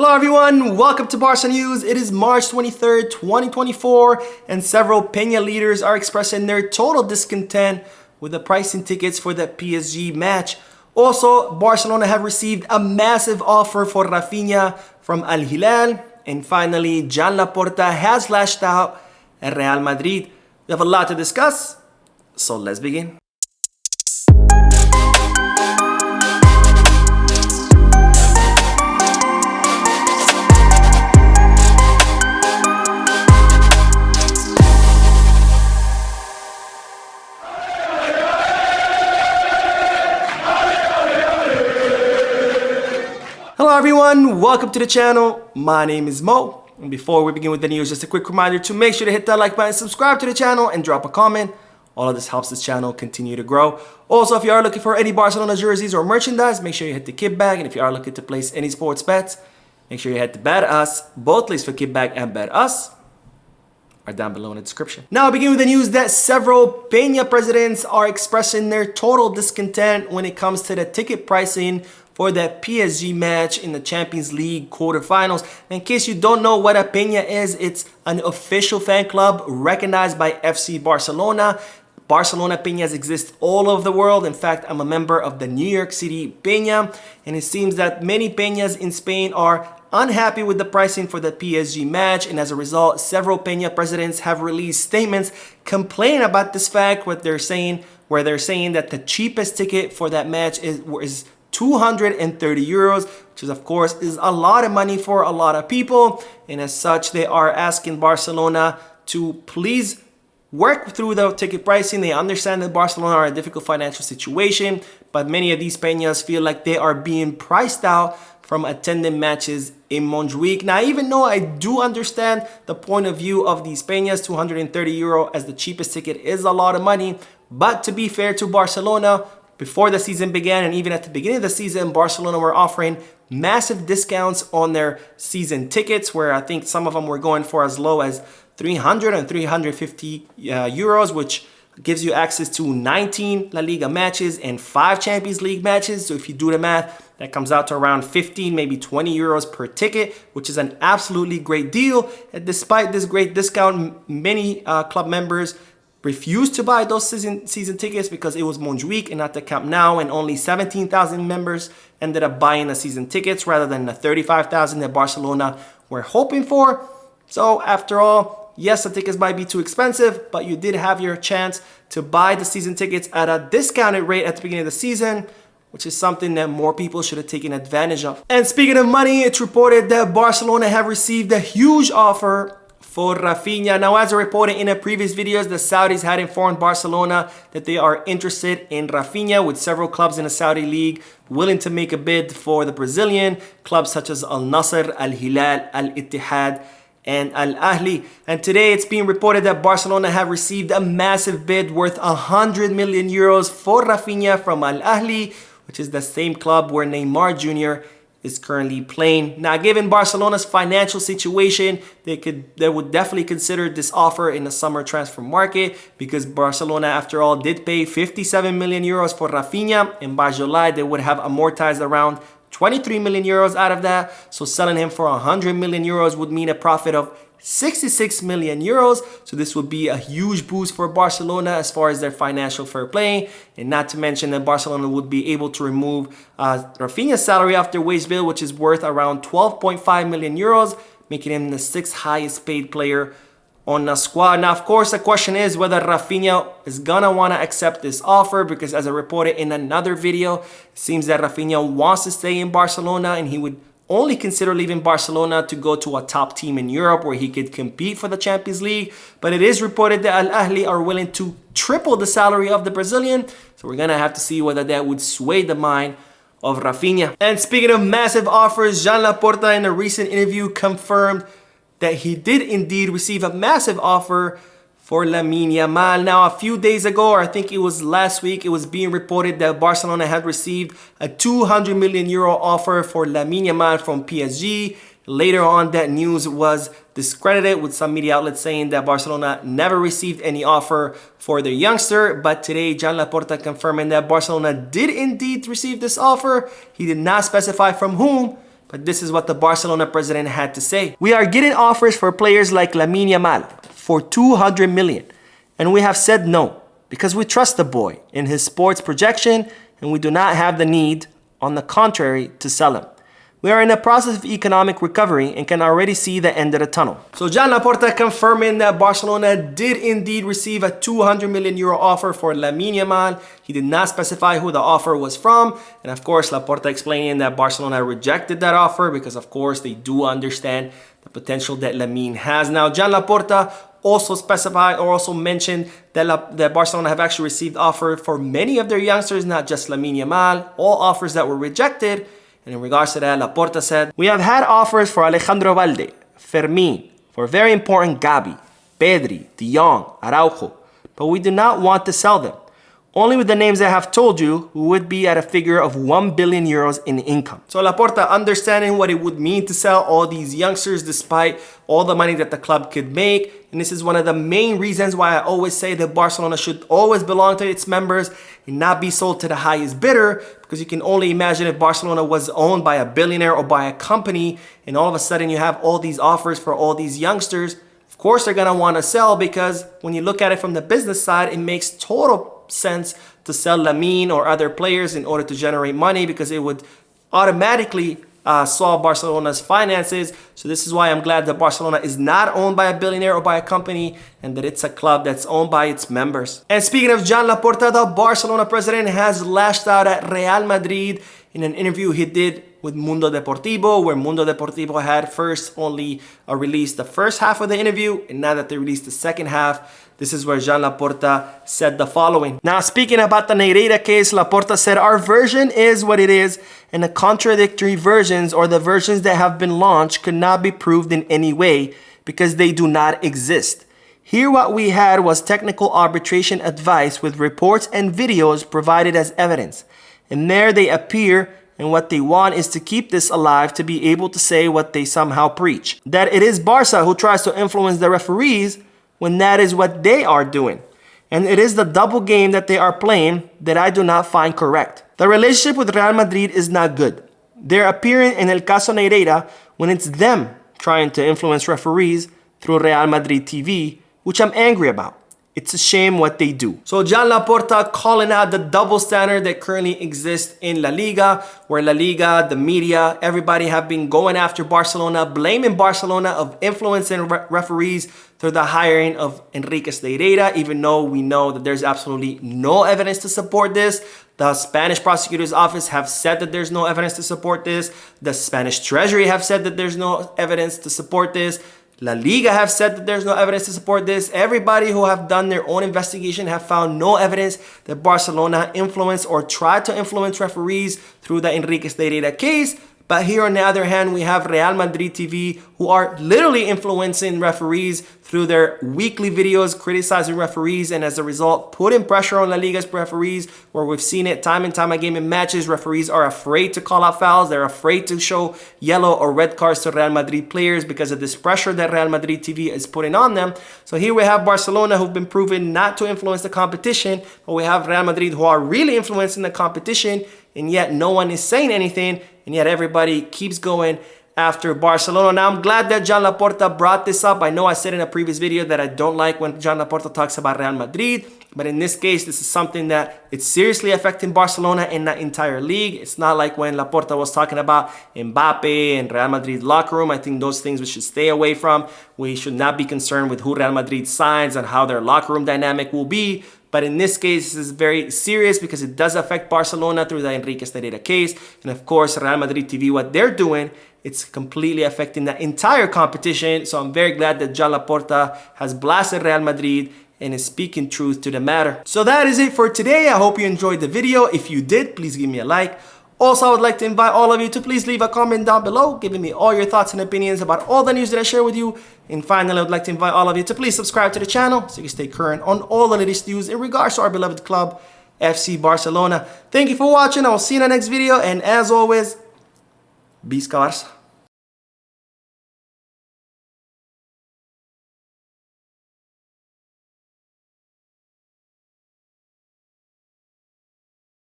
Hello everyone, welcome to Barca News. It is March 23rd, 2024, and several Peña leaders are expressing their total discontent with the pricing tickets for the PSG match. Also, Barcelona have received a massive offer for Raphinha from Al Hilal. And finally, Joan Laporta has lashed out at Real Madrid. We have a lot to discuss, so let's begin. Hello everyone, welcome to the channel. My name is Mo, and before we begin with the news, just a quick reminder to make sure to hit that like button, subscribe to the channel, and drop a comment. All of this helps this channel continue to grow. Also, if you are looking for any Barcelona jerseys or merchandise, make sure you hit the kickback. And if you are looking to place any sports bets, make sure you head to Bet Us. Both links for kickback and Bet Us are down below in the description. Now, I begin with the news that several Peña presidents are expressing their total discontent when it comes to the ticket pricing for that PSG match in the Champions League quarterfinals. In case you don't know what a Peña is, it's an official fan club recognized by FC Barcelona. Barcelona Peñas exist all over the world. In fact, I'm a member of the New York City Peña, and it seems that many Peñas in Spain are unhappy with the pricing for the PSG match, and as a result, several Peña presidents have released statements complaining about this fact, where they're saying that the cheapest ticket for that match is 230 euros, which is of course is a lot of money for a lot of people, and as such they are asking Barcelona to please work through the ticket pricing. They understand that Barcelona are in a difficult financial situation, but many of these Peñas feel like they are being priced out from attending matches in Montjuic. Now, even though I do understand the point of view of these Peñas, 230 euro as the cheapest ticket is a lot of money, but to be fair to Barcelona, before the season began and even at the beginning of the season, Barcelona were offering massive discounts on their season tickets, where I think some of them were going for as low as 300 and 350 euros, which gives you access to 19 La Liga matches and 5 Champions League matches. So if you do the math, that comes out to around 15, maybe 20 euros per ticket, which is an absolutely great deal. And despite this great discount, many club members refused to buy those season tickets because it was Montjuic and not the Camp Nou, and only 17,000 members ended up buying the season tickets rather than the 35,000 that Barcelona were hoping for. So after all, yes, the tickets might be too expensive, but you did have your chance to buy the season tickets at a discounted rate at the beginning of the season, which is something that more people should have taken advantage of. And speaking of money, it's reported that Barcelona have received a huge offer for Raphinha. Now, as I reported in a previous videos, the Saudis had informed Barcelona that they are interested in Raphinha, with several clubs in the Saudi league willing to make a bid for the Brazilian, clubs such as Al Nassr, Al Hilal, Al Ittihad, and Al Ahli. And today it's being reported that Barcelona have received a massive bid worth 100 million euros for Raphinha from Al Ahli, which is the same club where Neymar Jr. is currently playing. Now, given Barcelona's financial situation, they would definitely consider this offer in the summer transfer market, because Barcelona, after all, did pay 57 million euros for Raphinha, and by July they would have amortized around 23 million euros out of that. So selling him for 100 million euros would mean a profit of 66 million euros. So this would be a huge boost for Barcelona as far as their financial fair play. And not to mention that Barcelona would be able to remove Raphinha's salary off their wage bill, which is worth around 12.5 million euros, making him the 6th highest paid player on the squad. Now, of course, the question is whether Raphinha is gonna want to accept this offer, because as I reported in another video, it seems that Raphinha wants to stay in Barcelona, and he would only consider leaving Barcelona to go to a top team in Europe where he could compete for the Champions League. But it is reported that Al Ahli are willing to triple the salary of the Brazilian. So we're gonna have to see whether that would sway the mind of Raphinha. And speaking of massive offers, Joan Laporta in a recent interview confirmed that he did indeed receive a massive offer for Lamine Yamal. Now, a few days ago, or I think it was last week, it was being reported that Barcelona had received a 200 million euro offer for Lamine Yamal from PSG. Later on, that news was discredited, with some media outlets saying that Barcelona never received any offer for their youngster. But today, Joan Laporta confirming that Barcelona did indeed receive this offer. He did not specify from whom, But this is what the Barcelona president had to say. We are getting offers for players like Lamine Yamal for 200 million. And we have said no, because we trust the boy in his sports projection and we do not have the need, on the contrary, to sell him. We are in the process of economic recovery and can already see the end of the tunnel. So Joan Laporta confirming that Barcelona did indeed receive a 200 million euro offer for Lamine Yamal. He did not specify who the offer was from. And of course, Laporta explaining that Barcelona rejected that offer because of course they do understand the potential that Lamine has. Now, Joan Laporta also specified or also mentioned that Barcelona have actually received offer for many of their youngsters, not just Lamine Yamal, all offers that were rejected. And in regards to that, Laporta said, we have had offers for Alejandro Valde, Fermin, for very important Gabi, Pedri, De Jong, Araujo, but we do not want to sell them. Only with the names I have told you, we would be at a figure of 1 billion euros in income. So Laporta understanding what it would mean to sell all these youngsters despite all the money that the club could make. And this is one of the main reasons why I always say that Barcelona should always belong to its members and not be sold to the highest bidder, because you can only imagine if Barcelona was owned by a billionaire or by a company and all of a sudden you have all these offers for all these youngsters. Of course they're going to want to sell, because when you look at it from the business side, it makes total sense to sell Lamine or other players in order to generate money, because it would automatically solve Barcelona's finances. So this is why I'm glad that Barcelona is not owned by a billionaire or by a company, and that it's a club that's owned by its members. And speaking of Joan Laporta, the Barcelona president has lashed out at Real Madrid in an interview he did with Mundo Deportivo, where Mundo Deportivo had first only released the first half of the interview, and now that they released the second half, this is where Joan Laporta said the following. Now, speaking about the Negreira case, Laporta said, our version is what it is, and the contradictory versions or the versions that have been launched could not be proved in any way because they do not exist. Here what we had was technical arbitration advice with reports and videos provided as evidence. And there they appear, and what they want is to keep this alive to be able to say what they somehow preach. That it is Barca who tries to influence the referees when that is what they are doing. And it is the double game that they are playing that I do not find correct. The relationship with Real Madrid is not good. They're appearing in El Caso Negreira when it's them trying to influence referees through Real Madrid TV, which I'm angry about. It's a shame what they do. So Joan Laporta calling out the double standard that currently exists in La Liga, where La Liga, the media, everybody have been going after Barcelona, blaming Barcelona of influencing referees through the hiring of Enrique Negreira, even though we know that there's absolutely no evidence to support this. The Spanish prosecutor's office have said that there's no evidence to support this. The Spanish Treasury have said that there's no evidence to support this. La Liga have said that there's no evidence to support this. Everybody who have done their own investigation have found no evidence that Barcelona influenced or tried to influence referees through the Enrique Negreira case. But here on the other hand, we have Real Madrid TV, who are literally influencing referees through their weekly videos criticizing referees, and as a result putting pressure on La Liga's referees, where we've seen it time and time again in matches. Referees are afraid to call out fouls. They're afraid to show yellow or red cards to Real Madrid players because of this pressure that Real Madrid TV is putting on them. So here we have Barcelona, who've been proven not to influence the competition, but we have Real Madrid who are really influencing the competition, and yet no one is saying anything, and yet everybody keeps going after Barcelona. Now, I'm glad that Joan Laporta brought this up. I know I said in a previous video that I don't like when Joan Laporta talks about Real Madrid, but in this case, this is something that it's seriously affecting Barcelona and the entire league. It's not like when Laporta was talking about Mbappe and Real Madrid locker room. I think those things we should stay away from. We should not be concerned with who Real Madrid signs and how their locker room dynamic will be. But in this case, this is very serious because it does affect Barcelona through the Enrique Negreira case. And of course, Real Madrid TV, what they're doing, it's completely affecting the entire competition. So I'm very glad that Joan Laporta has blasted Real Madrid and is speaking truth to the matter. So that is it for today. I hope you enjoyed the video. If you did, please give me a like. Also, I would like to invite all of you to please leave a comment down below, giving me all your thoughts and opinions about all the news that I share with you. And finally, I would like to invite all of you to please subscribe to the channel so you can stay current on all the latest news in regards to our beloved club, FC Barcelona. Thank you for watching. I will see you in the next video. And as always, Visca Barça.